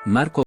Marco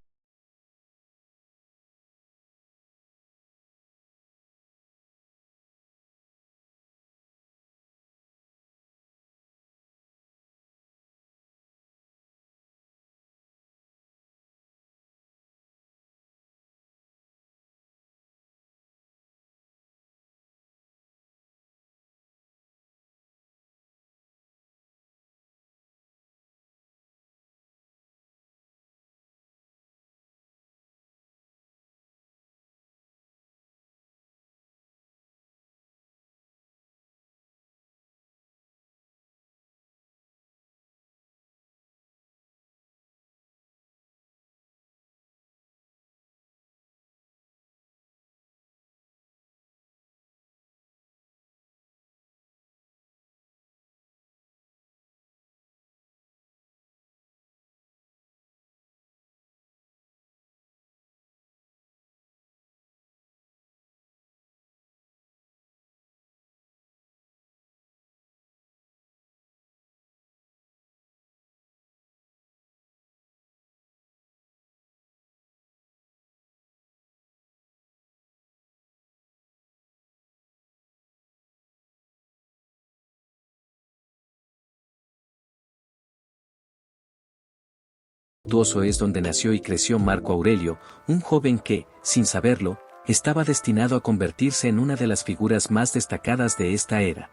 Tuoso es donde nació y creció Marco Aurelio, un joven que, sin saberlo, estaba destinado a convertirse en una de las figuras más destacadas de esta era.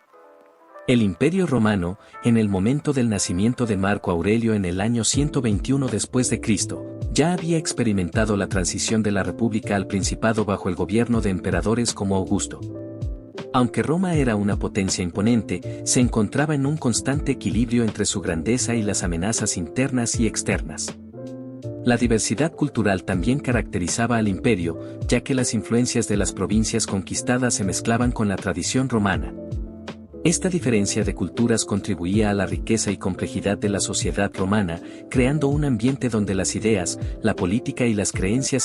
El Imperio Romano, en el momento del nacimiento de Marco Aurelio en el año 121 después de Cristo, ya había experimentado la transición de la República al Principado bajo el gobierno de emperadores como Augusto. Aunque Roma era una potencia imponente, se encontraba en un constante equilibrio entre su grandeza y las amenazas internas y externas. La diversidad cultural también caracterizaba al imperio, ya que las influencias de las provincias conquistadas se mezclaban con la tradición romana. Esta diferencia de culturas contribuía a la riqueza y complejidad de la sociedad romana, creando un ambiente donde las ideas, la política y las creencias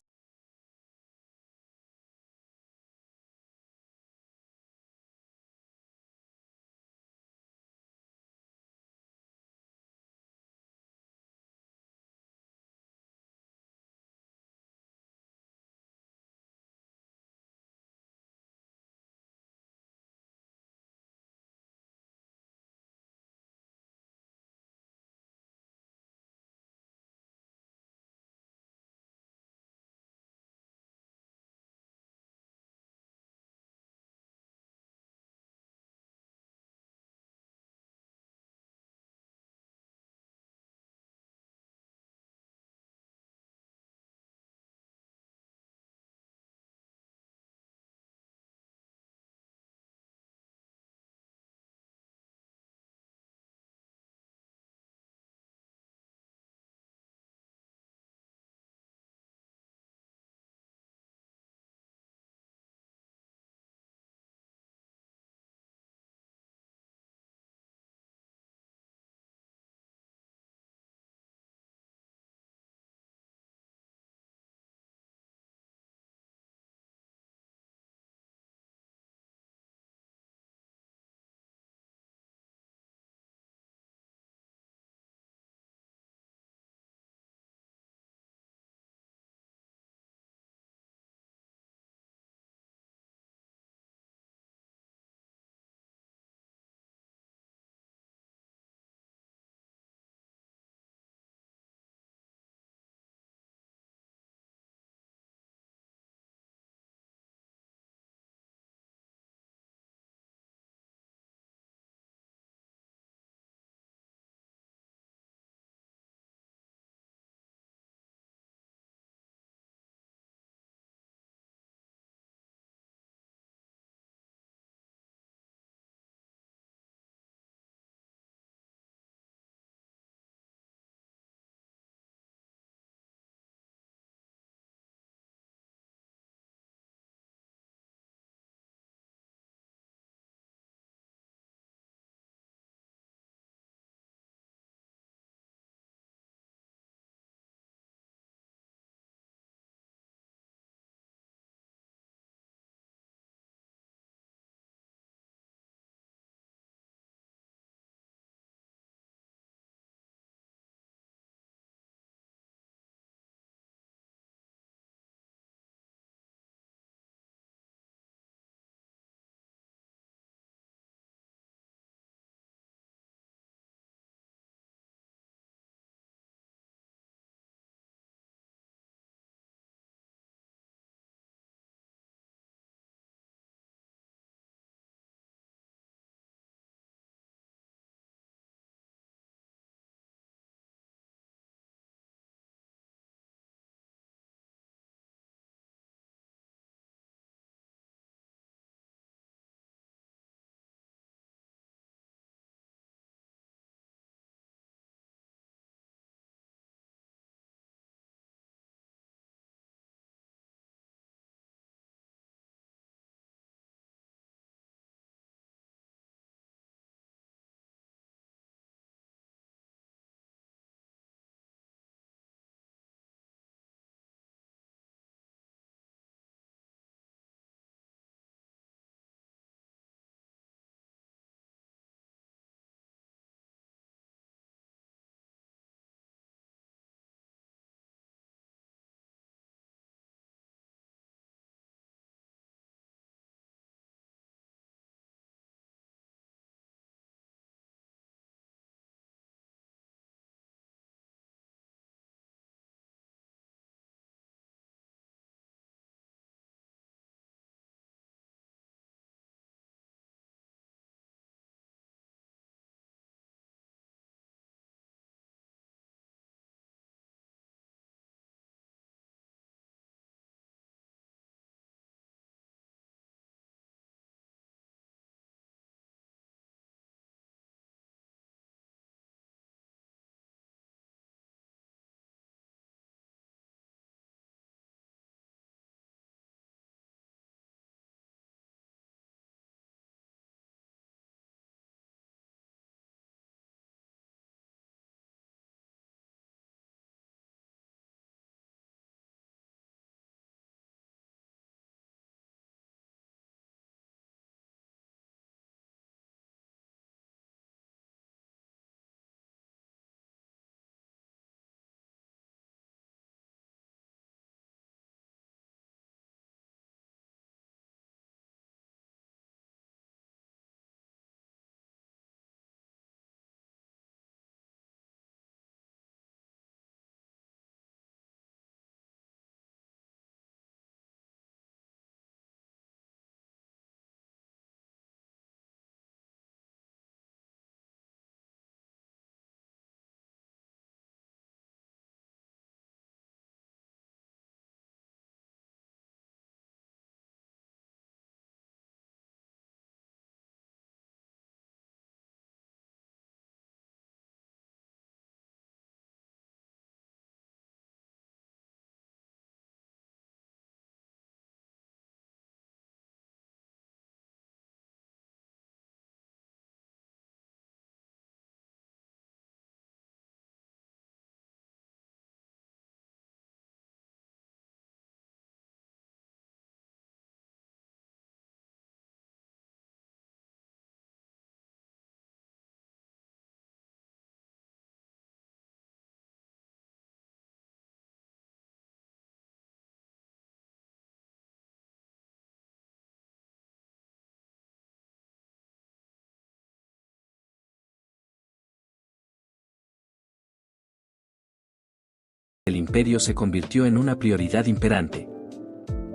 del imperio se convirtió en una prioridad imperante.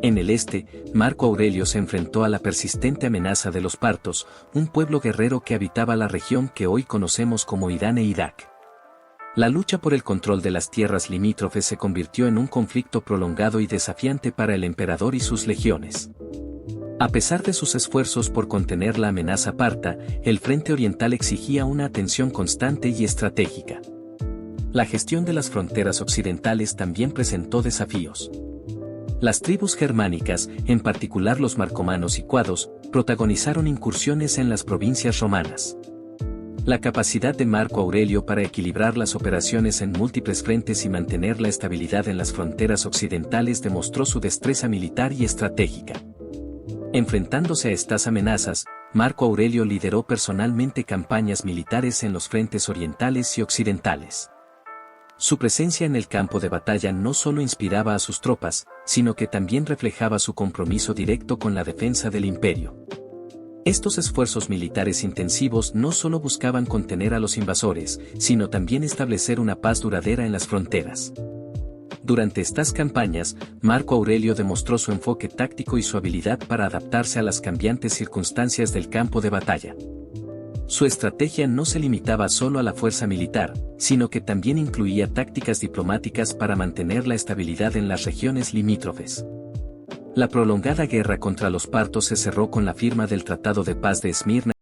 En el este, Marco Aurelio se enfrentó a la persistente amenaza de los partos, un pueblo guerrero que habitaba la región que hoy conocemos como Irán e Irak. La lucha por el control de las tierras limítrofes se convirtió en un conflicto prolongado y desafiante para el emperador y sus legiones. A pesar de sus esfuerzos por contener la amenaza parta, el frente oriental exigía una atención constante y estratégica. La gestión de las fronteras occidentales también presentó desafíos. Las tribus germánicas, en particular los marcomanos y cuados, protagonizaron incursiones en las provincias romanas. La capacidad de Marco Aurelio para equilibrar las operaciones en múltiples frentes y mantener la estabilidad en las fronteras occidentales demostró su destreza militar y estratégica. Enfrentándose a estas amenazas, Marco Aurelio lideró personalmente campañas militares en los frentes orientales y occidentales. Su presencia en el campo de batalla no solo inspiraba a sus tropas, sino que también reflejaba su compromiso directo con la defensa del imperio. Estos esfuerzos militares intensivos no solo buscaban contener a los invasores, sino también establecer una paz duradera en las fronteras. Durante estas campañas, Marco Aurelio demostró su enfoque táctico y su habilidad para adaptarse a las cambiantes circunstancias del campo de batalla. Su estrategia no se limitaba solo a la fuerza militar, sino que también incluía tácticas diplomáticas para mantener la estabilidad en las regiones limítrofes. La prolongada guerra contra los partos se cerró con la firma del Tratado de Paz de Esmirna.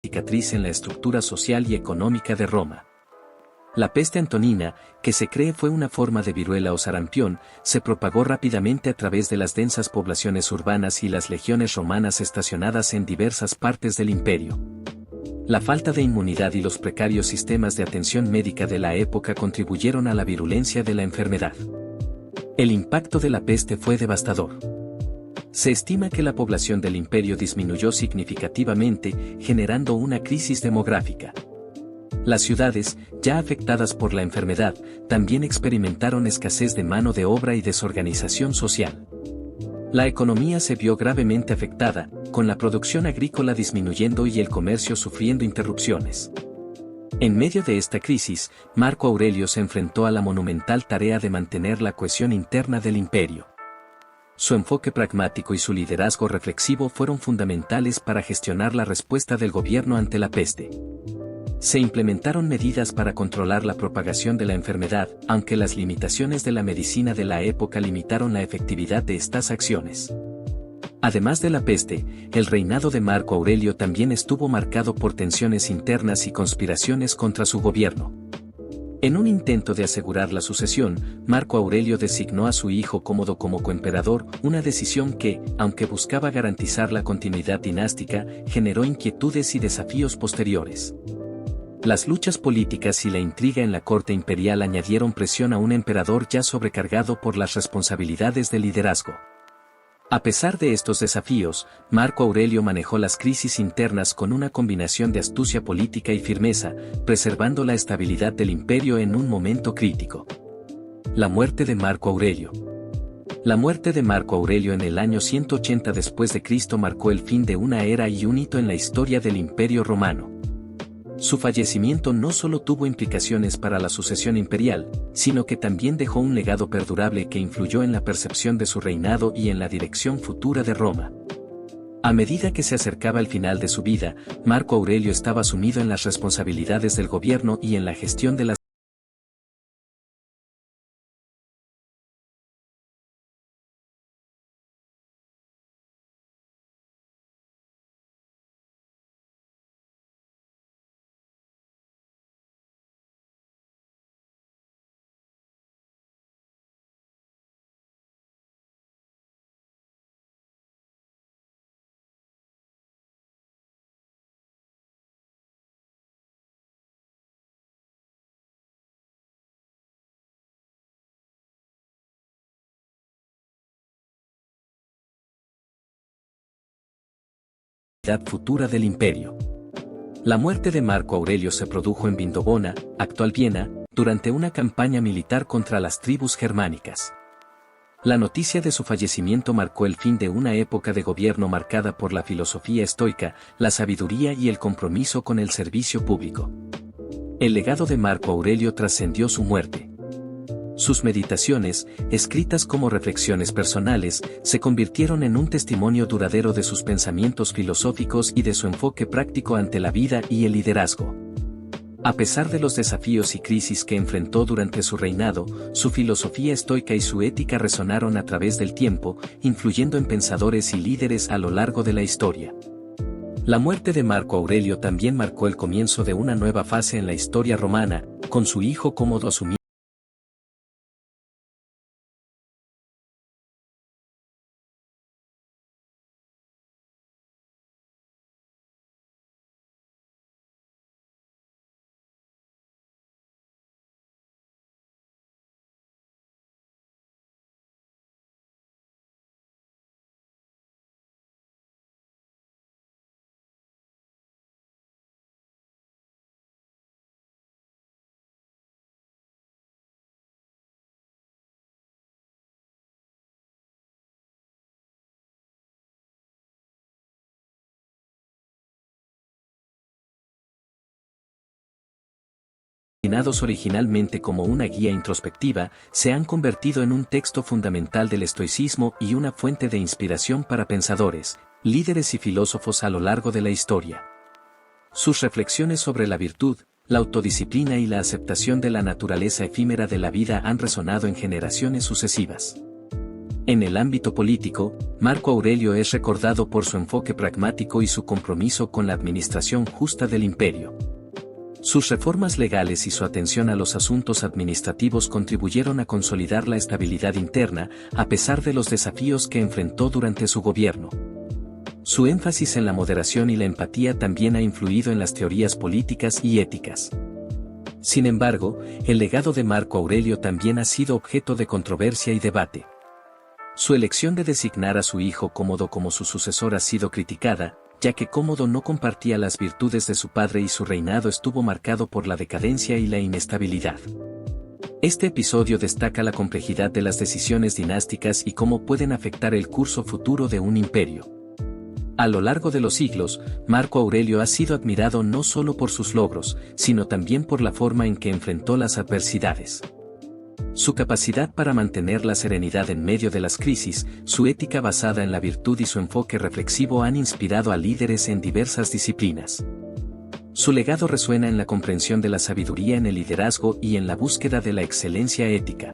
Cicatriz en la estructura social y económica de Roma. La peste antonina, que se cree fue una forma de viruela o sarampión, se propagó rápidamente a través de las densas poblaciones urbanas y las legiones romanas estacionadas en diversas partes del imperio. La falta de inmunidad y los precarios sistemas de atención médica de la época contribuyeron a la virulencia de la enfermedad. El impacto de la peste fue devastador. Se estima que la población del imperio disminuyó significativamente, generando una crisis demográfica. Las ciudades, ya afectadas por la enfermedad, también experimentaron escasez de mano de obra y desorganización social. La economía se vio gravemente afectada, con la producción agrícola disminuyendo y el comercio sufriendo interrupciones. En medio de esta crisis, Marco Aurelio se enfrentó a la monumental tarea de mantener la cohesión interna del imperio. Su enfoque pragmático y su liderazgo reflexivo fueron fundamentales para gestionar la respuesta del gobierno ante la peste. Se implementaron medidas para controlar la propagación de la enfermedad, aunque las limitaciones de la medicina de la época limitaron la efectividad de estas acciones. Además de la peste, el reinado de Marco Aurelio también estuvo marcado por tensiones internas y conspiraciones contra su gobierno. En un intento de asegurar la sucesión, Marco Aurelio designó a su hijo Cómodo como coemperador, una decisión que, aunque buscaba garantizar la continuidad dinástica, generó inquietudes y desafíos posteriores. Las luchas políticas y la intriga en la corte imperial añadieron presión a un emperador ya sobrecargado por las responsabilidades de liderazgo. A pesar de estos desafíos, Marco Aurelio manejó las crisis internas con una combinación de astucia política y firmeza, preservando la estabilidad del imperio en un momento crítico. La muerte de Marco Aurelio. La muerte de Marco Aurelio en el año 180 después de Cristo marcó el fin de una era y un hito en la historia del Imperio Romano. Su fallecimiento no solo tuvo implicaciones para la sucesión imperial, sino que también dejó un legado perdurable que influyó en la percepción de su reinado y en la dirección futura de Roma. A medida que se acercaba el final de su vida, Marco Aurelio estaba sumido en las responsabilidades del gobierno y en la gestión de las futura del imperio. La muerte de Marco Aurelio se produjo en Vindobona, actual Viena, durante una campaña militar contra las tribus germánicas. La noticia de su fallecimiento marcó el fin de una época de gobierno marcada por la filosofía estoica, la sabiduría y el compromiso con el servicio público. El legado de Marco Aurelio trascendió su muerte. Sus meditaciones, escritas como reflexiones personales, se convirtieron en un testimonio duradero de sus pensamientos filosóficos y de su enfoque práctico ante la vida y el liderazgo. A pesar de los desafíos y crisis que enfrentó durante su reinado, su filosofía estoica y su ética resonaron a través del tiempo, influyendo en pensadores y líderes a lo largo de la historia. La muerte de Marco Aurelio también marcó el comienzo de una nueva fase en la historia romana, con su hijo Cómodo asumiendo originalmente como una guía introspectiva, se han convertido en un texto fundamental del estoicismo y una fuente de inspiración para pensadores, líderes y filósofos a lo largo de la historia. Sus reflexiones sobre la virtud, la autodisciplina y la aceptación de la naturaleza efímera de la vida han resonado en generaciones sucesivas. En el ámbito político, Marco Aurelio es recordado por su enfoque pragmático y su compromiso con la administración justa del imperio. Sus reformas legales y su atención a los asuntos administrativos contribuyeron a consolidar la estabilidad interna, a pesar de los desafíos que enfrentó durante su gobierno. Su énfasis en la moderación y la empatía también ha influido en las teorías políticas y éticas. Sin embargo, el legado de Marco Aurelio también ha sido objeto de controversia y debate. Su elección de designar a su hijo Cómodo como su sucesor ha sido criticada, ya que Cómodo no compartía las virtudes de su padre y su reinado estuvo marcado por la decadencia y la inestabilidad. Este episodio destaca la complejidad de las decisiones dinásticas y cómo pueden afectar el curso futuro de un imperio. A lo largo de los siglos, Marco Aurelio ha sido admirado no solo por sus logros, sino también por la forma en que enfrentó las adversidades. Su capacidad para mantener la serenidad en medio de las crisis, su ética basada en la virtud y su enfoque reflexivo han inspirado a líderes en diversas disciplinas. Su legado resuena en la comprensión de la sabiduría en el liderazgo y en la búsqueda de la excelencia ética.